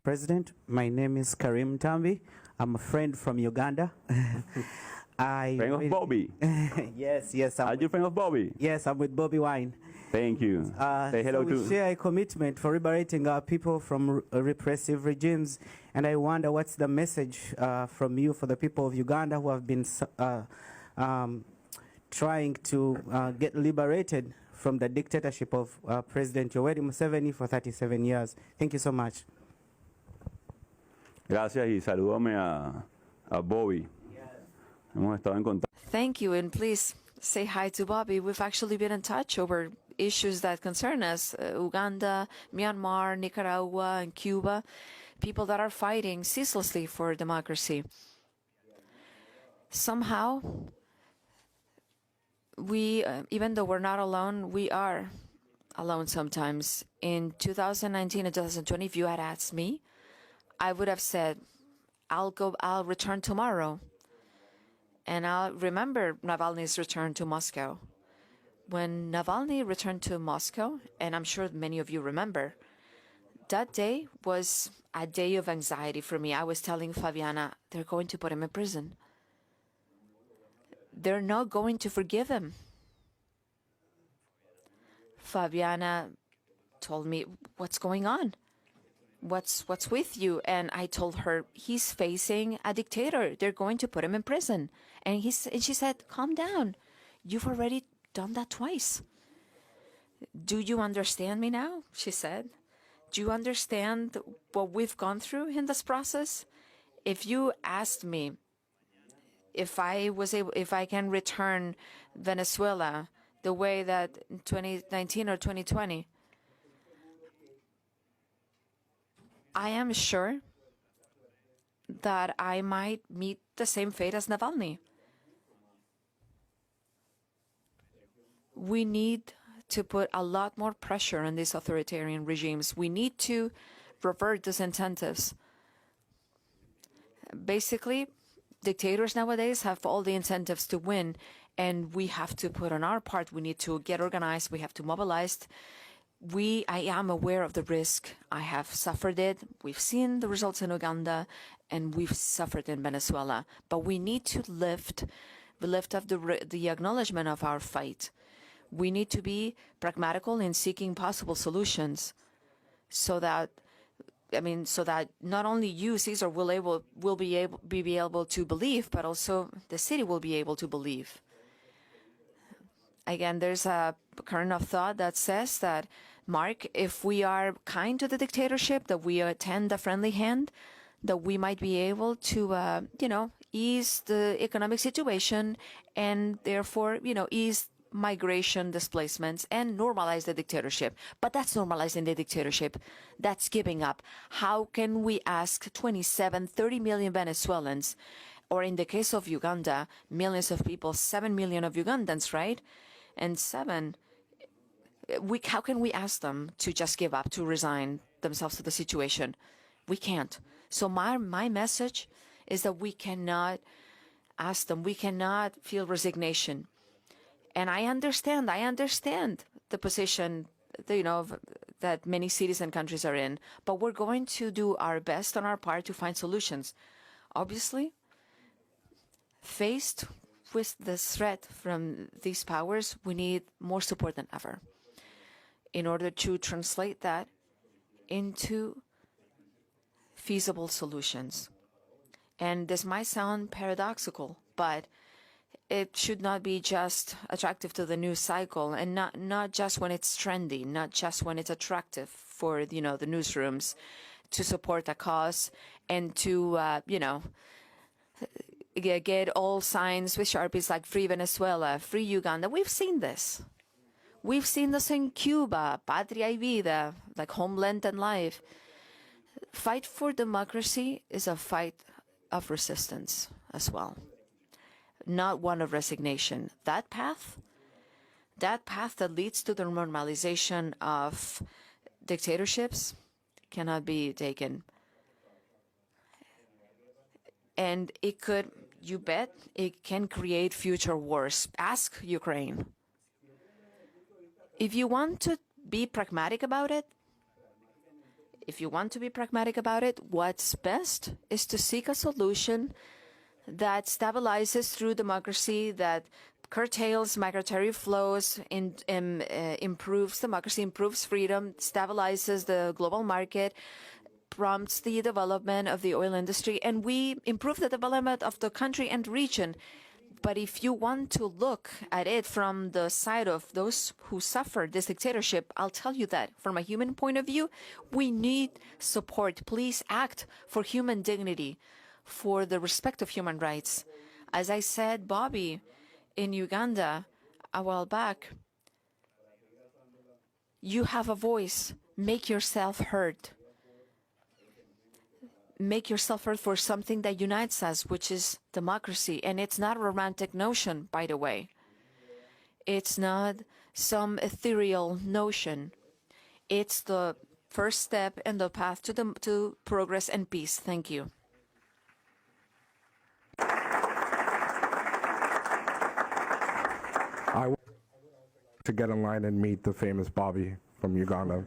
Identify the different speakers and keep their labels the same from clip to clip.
Speaker 1: President, my name is Karim Tambi. I'm a friend from Uganda. I
Speaker 2: Friend of Bobi.
Speaker 1: yes,
Speaker 2: Are you friend of Bobi?
Speaker 1: Yes, I'm with Bobi Wine.
Speaker 2: Thank you. Say hello
Speaker 1: so we
Speaker 2: to.
Speaker 1: share a commitment for liberating our people from repressive regimes, and I wonder what's the message from you for the people of Uganda who have been trying to get liberated from the dictatorship of President Yoweri Museveni for 37 years. Thank you so much.
Speaker 2: Gracias y salúdame a Bobi. Hemos estado en contacto.
Speaker 3: Thank you, and please say hi to Bobi. We've actually been in touch over issues that concern us, Uganda, Myanmar, Nicaragua, and Cuba, people that are fighting ceaselessly for democracy. Somehow, we, even though we're not alone, we are alone sometimes. In 2019 and 2020, if you had asked me, I would have said, I'll return tomorrow. And I'll remember Navalny's return to Moscow. When Navalny returned to Moscow, and I'm sure many of you remember, that day was a day of anxiety for me. I was telling Fabiana, they're going to put him in prison. They're not going to forgive him. Fabiana told me, what's going on? What's with you? And I told her, he's facing a dictator. They're going to put him in prison. And she said, calm down. You've already done that twice. Do you understand me now? She said. Do you understand what we've gone through in this process? If you asked me if I can return Venezuela the way that in 2019 or 2020, I am sure that I might meet the same fate as Navalny. We need to put a lot more pressure on these authoritarian regimes. We need to revert these incentives. Basically, dictators nowadays have all the incentives to win, and we have to put on our part. We need to get organized. We have to mobilize. I am aware of the risk. I have suffered it. We've seen the results in Uganda, and we've suffered in Venezuela. But we need to lift up the acknowledgement of our fight. We need to be pragmatical in seeking possible solutions, so that not only you, Caesar, will be able to believe, but also the city will be able to believe. Again, there's a current of thought that says that, Mark, if we are kind to the dictatorship, that we tend a friendly hand, that we might be able to, ease the economic situation and therefore, ease migration displacements and normalize the dictatorship. But that's normalizing the dictatorship. That's giving up. How can we ask 30 million Venezuelans, or in the case of Uganda, millions of people, 7 million of Ugandans, right? And how can we ask them to just give up, to resign themselves to the situation? We can't. So my message is that we cannot ask them. We cannot feel resignation. And I understand the position, that many cities and countries are in. But we're going to do our best on our part to find solutions. Obviously, faced with the threat from these powers, we need more support than ever in order to translate that into feasible solutions. And this might sound paradoxical, but it should not be just attractive to the news cycle, and not just when it's trendy, not just when it's attractive for, the newsrooms to support a cause and to, get all signs with Sharpies like Free Venezuela, Free Uganda. We've seen this. We've seen this in Cuba, Patria y Vida, like Homeland and Life. Fight for democracy is a fight of resistance as well, not one of resignation. That path that leads to the normalization of dictatorships cannot be taken. And it can create future wars. Ask Ukraine. If you want to be pragmatic about it, if you want to be pragmatic about it, what's best is to seek a solution that stabilizes through democracy, that curtails migratory flows, improves democracy, improves freedom, stabilizes the global market, prompts the development of the oil industry, and we improve the development of the country and region. But if you want to look at it from the side of those who suffer this dictatorship, I'll tell you that from a human point of view, we need support. Please act for human dignity, for the respect of human rights. As I said, Bobi, in Uganda a while back, you have a voice. Make yourself heard. Make yourself heard for something that unites us, which is democracy. And it's not a romantic notion, by the way. It's not some ethereal notion. It's the first step in the path to progress and peace. Thank you.
Speaker 4: I want to get in line and meet the famous Bobi from Uganda.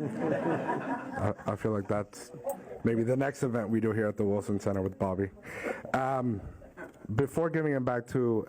Speaker 4: I feel like that's maybe the next event we do here at the Wilson Center with Bobi. Before giving it back to